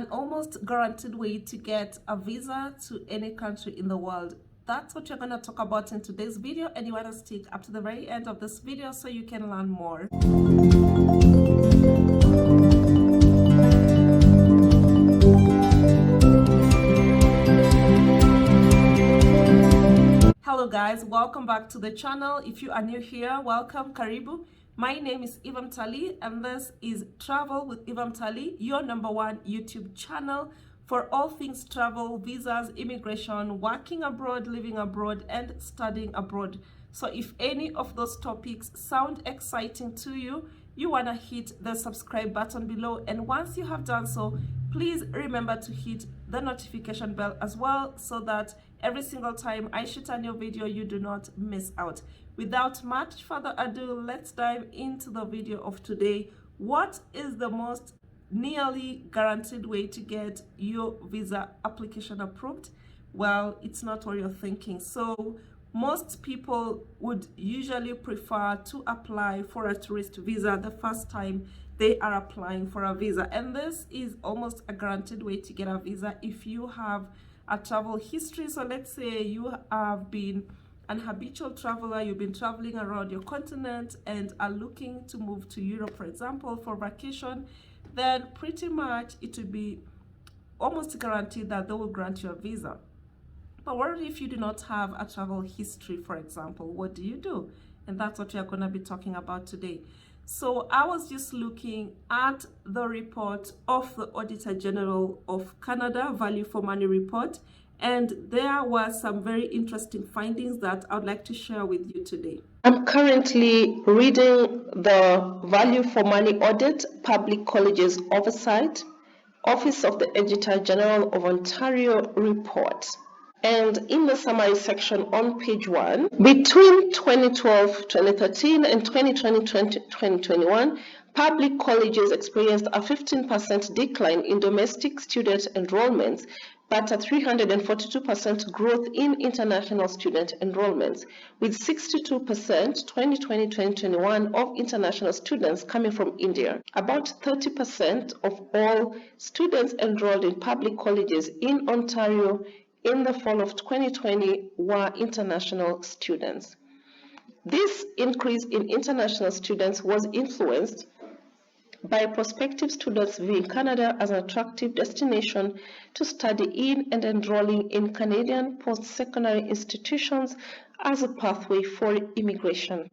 an almost guaranteed way to get a visa to any country in the world. That's what you're going to talk about in today's video, and you want to stick up to the very end of this video so you can learn more. Hello guys, welcome back to the channel. If you are new here, welcome, karibu. My name is Untitled, and this is Travel with Untitled, your #1 YouTube channel for all things travel, visas, immigration, working abroad, living abroad, and studying abroad. So if any of those topics sound exciting to you, you want to hit the subscribe button below, and once you have done so, please remember to hit the notification bell as well, so that every single time I shoot a new video, you do not miss out. Without much further ado, let's dive into the video of today. What is the most nearly guaranteed way to get your visa application approved? Well, it's not what you're thinking. So most people would usually prefer to apply for a tourist visa the first time they are applying for a visa, and this is almost a guaranteed way to get a visa if you have a travel history. So let's say you have been an habitual traveler, you've been traveling around your continent and are looking to move to Europe, for example, for vacation, then pretty much it would be almost guaranteed that they will grant you a visa. But what if you do not have a travel history, for example? What do you do? And that's what we are going to be talking about today. So I was just looking at the report of the Auditor General of Canada, Value for Money report, and there were some very interesting findings that I would like to share with you today. I'm currently reading the Value for Money Audit, Public Colleges Oversight, Office of the Auditor General of Ontario report. And in the summary section on page 1, between 2012-2013 and 2020-2021, public colleges experienced a 15% decline in domestic student enrollments, but a 342% growth in international student enrollments, with 62% 2020-2021 of international students coming from India. About 30% of all students enrolled in public colleges in Ontario in the fall of 2020 were international students. This increase in international students was influenced by prospective students viewing Canada as an attractive destination to study in and enrolling in Canadian post-secondary institutions as a pathway for immigration.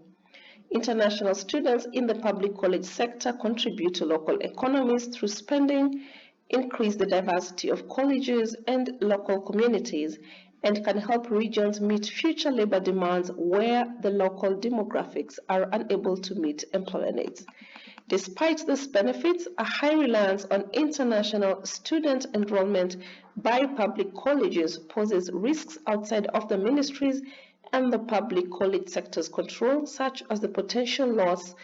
International students in the public college sector contribute to local economies through spending, increase the diversity of colleges and local communities, and can help regions meet future labor demands where the local demographics are unable to meet employment needs. Despite these benefits, a high reliance on international student enrollment by public colleges poses risks outside of the ministries and the public college sector's control, such as the potential loss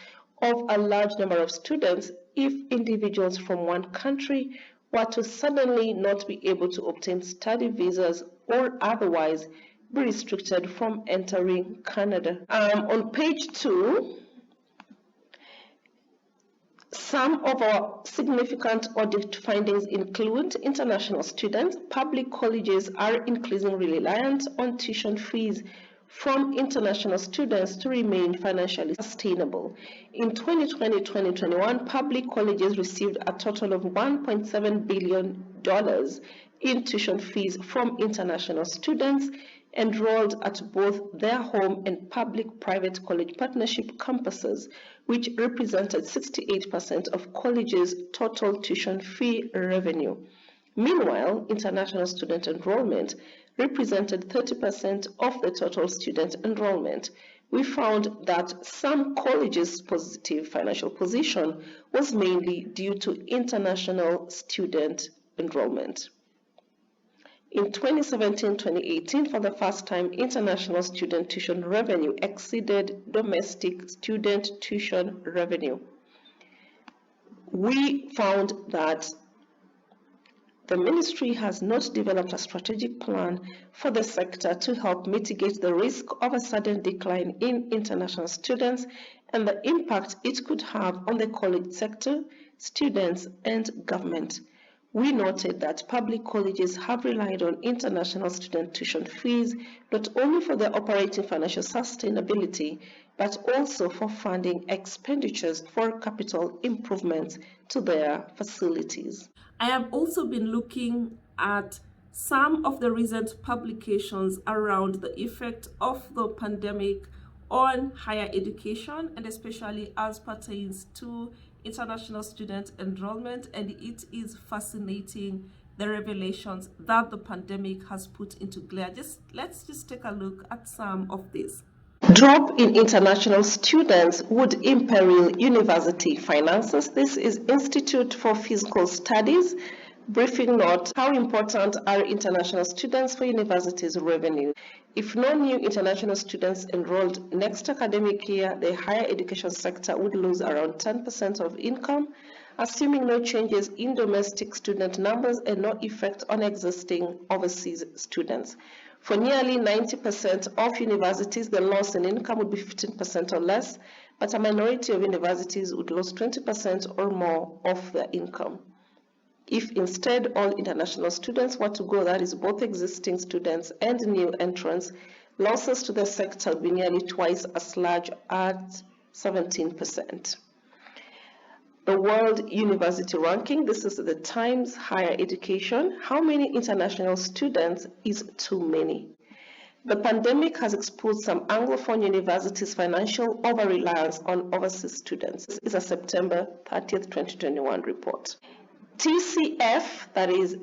of a large number of students if individuals from one country were to suddenly not be able to obtain study visas or otherwise be restricted from entering Canada. On page 2, some of our significant audit findings include international students. Public colleges are increasingly reliant on tuition fees from international students to remain financially sustainable. In 2020-2021, public colleges received a total of $1.7 billion in tuition fees from international students enrolled at both their home and public-private college partnership campuses, which represented 68% of colleges' total tuition fee revenue. Meanwhile, international student enrollment represented 30% of the total student enrollment. We found that some colleges' positive financial position was mainly due to international student enrollment. In 2017-2018, for the first time, international student tuition revenue exceeded domestic student tuition revenue. We found that the ministry has not developed a strategic plan for the sector to help mitigate the risk of a sudden decline in international students and the impact it could have on the college sector, students, and government. We noted that public colleges have relied on international student tuition fees not only for their operating financial sustainability, but also for funding expenditures for capital improvements to their facilities. I have also been looking at some of the recent publications around the effect of the pandemic on higher education, and especially as pertains to international student enrollment, and it is fascinating the revelations that the pandemic has put into glare. Let's take a look at some of these. Drop in international students would imperil university finances. This is Institute for Fiscal Studies briefing note. How important are international students for universities' revenue? If no new international students enrolled next academic year, the higher education sector would lose around 10% of income, assuming no changes in domestic student numbers and no effect on existing overseas students. For nearly 90% of universities, the loss in income would be 15% or less, but a minority of universities would lose 20% or more of their income. If instead all international students were to go, that is both existing students and new entrants, losses to the sector would be nearly twice as large at 17%. The World University Ranking, this is the Times Higher Education. How many international students is too many? The pandemic has exposed some Anglophone universities' financial over-reliance on overseas students. This is a September 30th, 2021 report. TCF, that is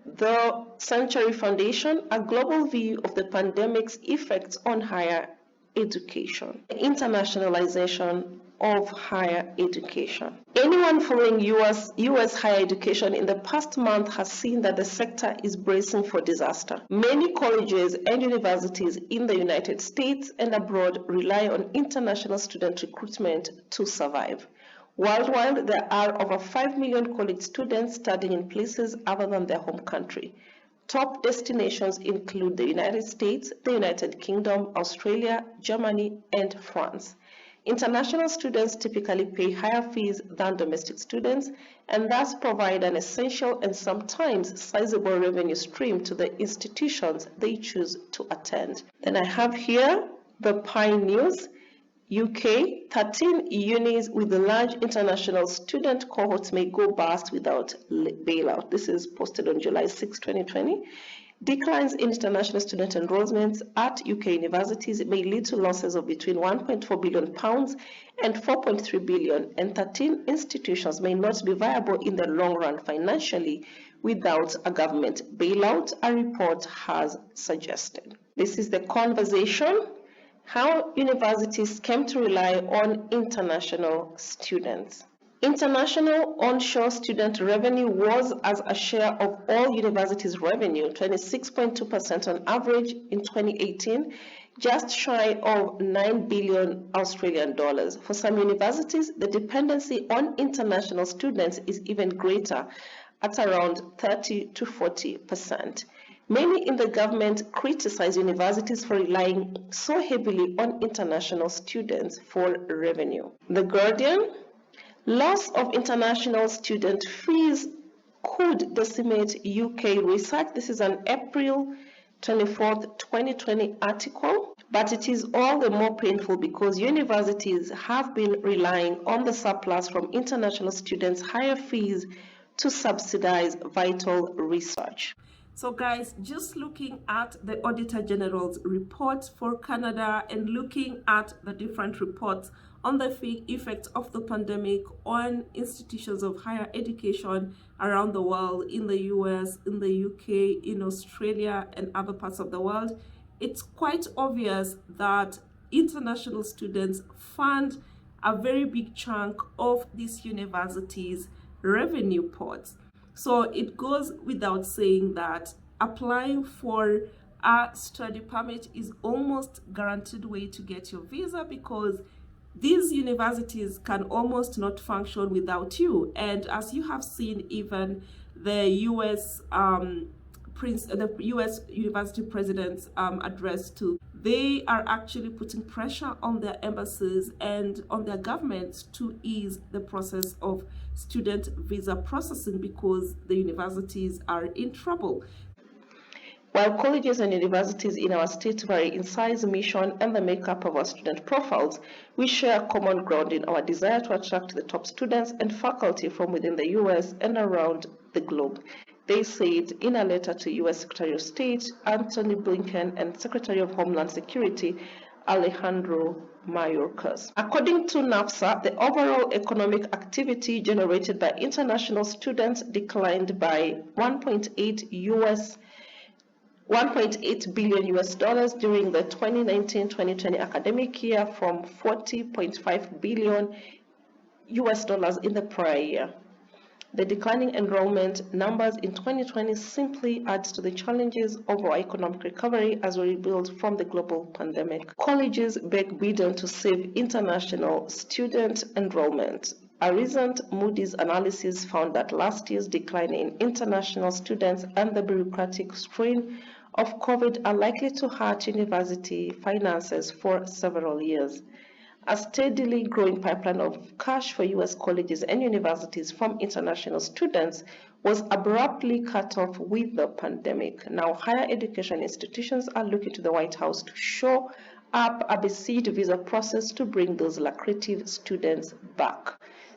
the Century Foundation, a global view of the pandemic's effects on higher education. Internationalization of higher education. Anyone following US higher education in the past month has seen that the sector is bracing for disaster. Many colleges and universities in the United States and abroad rely on international student recruitment to survive. Worldwide, there are over 5 million college students studying in places other than their home country. Top destinations include the United States, the United Kingdom, Australia, Germany, and France. International students typically pay higher fees than domestic students and thus provide an essential and sometimes sizable revenue stream to the institutions they choose to attend. Then I have here the Pine News. UK, 13 unis with a large international student cohorts may go bust without bailout. This is posted on July 6, 2020. Declines in international student enrollments at UK universities may lead to losses of between £1.4 billion and £4.3 billion, and 13 institutions may not be viable in the long run financially without a government bailout, a report has suggested. This is the conversation. How universities came to rely on international students. International onshore student revenue was as a share of all universities' revenue, 26.2% on average in 2018, just shy of 9 billion Australian dollars. For some universities, the dependency on international students is even greater, at around 30 to 40%. Many in the government criticize universities for relying so heavily on international students for revenue. The Guardian, loss of international student fees could decimate UK research. This is an April 24th, 2020 article, but it is all the more painful because universities have been relying on the surplus from international students' higher fees to subsidize vital research. So guys, just looking at the Auditor General's report for Canada and looking at the different reports on the effect of the pandemic on institutions of higher education around the world, in the US, in the UK, in Australia, and other parts of the world, it's quite obvious that international students fund a very big chunk of these universities' revenue pots. So it goes without saying that applying for a study permit is almost guaranteed way to get your visa, because these universities can almost not function without you. And as you have seen, even the US university president's address to, they are actually putting pressure on their embassies and on their governments to ease the process of student visa processing because the universities are in trouble. While colleges and universities in our state vary in size, mission, and the makeup of our student profiles, we share common ground in our desire to attract the top students and faculty from within the U.S. and around the globe. They said in a letter to U.S. Secretary of State Antony Blinken and Secretary of Homeland Security Alejandro Mayorkas. According to NAFSA, the overall economic activity generated by international students declined by 1.8 billion US dollars during the 2019-2020 academic year from 40.5 billion US dollars in the prior year. The declining enrollment numbers in 2020 simply adds to the challenges of our economic recovery as we rebuild from the global pandemic. Colleges beg Biden to save international student enrollment. A recent Moody's analysis found that last year's decline in international students and the bureaucratic strain of COVID are likely to hurt university finances for several years. A steadily growing pipeline of cash for U.S. colleges and universities from international students was abruptly cut off with the pandemic. Now, higher education institutions are looking to the White House to show up a besieged visa process to bring those lucrative students back.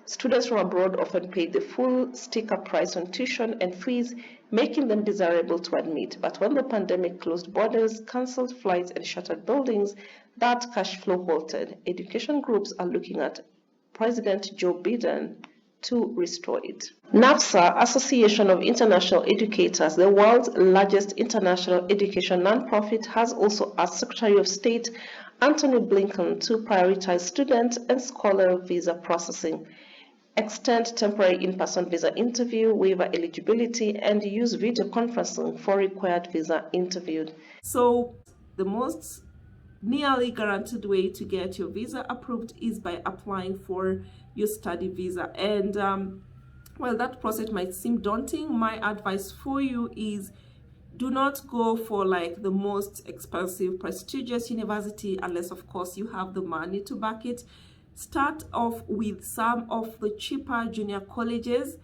Students from abroad often pay the full sticker price on tuition and fees, making them desirable to admit. But when the pandemic closed borders, cancelled flights, and shuttered buildings, that cash flow halted. Education groups are looking at President Joe Biden to restore it. NAFSA, Association of International Educators, the world's largest international education nonprofit, has also asked Secretary of State Antony Blinken to prioritize student and scholar visa processing, extend temporary in-person visa interview, waiver eligibility, and use video conferencing for required visa interviews. So the most nearly guaranteed way to get your visa approved is by applying for your study visa. And well, that process might seem daunting. My advice for you is do not go for like the most expensive, prestigious university unless, of course, you have the money to back it. Start off with some of the cheaper junior colleges.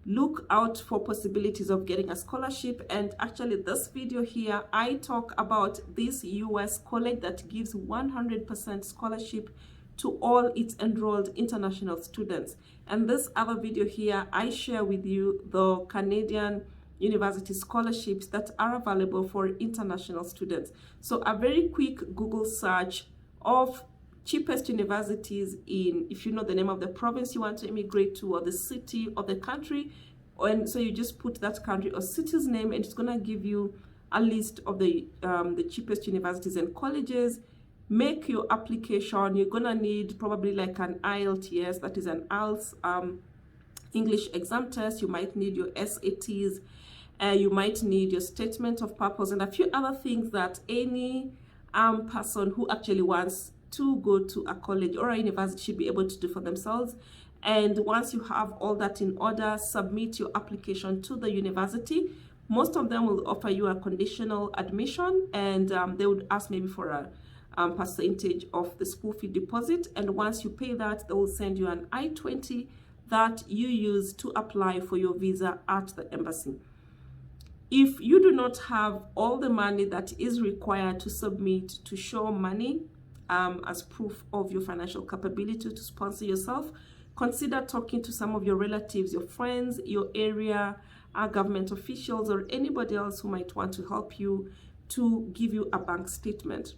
Look out for possibilities of getting a scholarship. And actually, this video here, I talk about this US college that gives 100% scholarship to all its enrolled international students. And this other video here, I share with you the Canadian university scholarships that are available for international students. So a very quick Google search of cheapest universities in, if you know the name of the province you want to immigrate to, or the city or the country, and so you just put that country or city's name, and it's going to give you a list of the cheapest universities and colleges. Make your application. You're going to need probably like an IELTS, that is an IELTS English exam test. You might need your SATs. You might need your statement of purpose and a few other things that any person who actually wants to go to a college or a university should be able to do for themselves. And once you have all that in order, submit your application to the university. Most of them will offer you a conditional admission, and they would ask maybe for a percentage of the school fee deposit. And once you pay that, they will send you an I-20 that you use to apply for your visa at the embassy. If you do not have all the money that is required to submit to show money as proof of your financial capability to sponsor yourself, consider talking to some of your relatives, your friends, your area, government officials, or anybody else who might want to help you to give you a bank statement.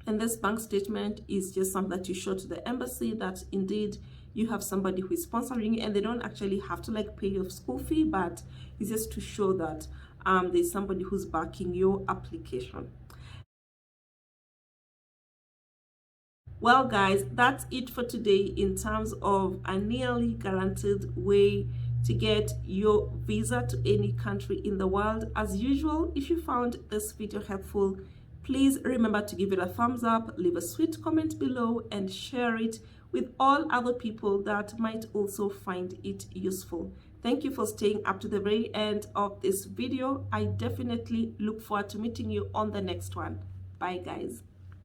And this bank statement is just something that you show to the embassy that indeed you have somebody who is sponsoring, and they don't actually have to like pay your school fee, but it's just to show that there's somebody who's backing your application. Well, guys, that's it for today in terms of a nearly guaranteed way to get your visa to any country in the world. As usual, if you found this video helpful, please remember to give it a thumbs up, leave a sweet comment below, and share it with all other people that might also find it useful. Thank you for staying up to the very end of this video. I definitely look forward to meeting you on the next one. Bye, guys.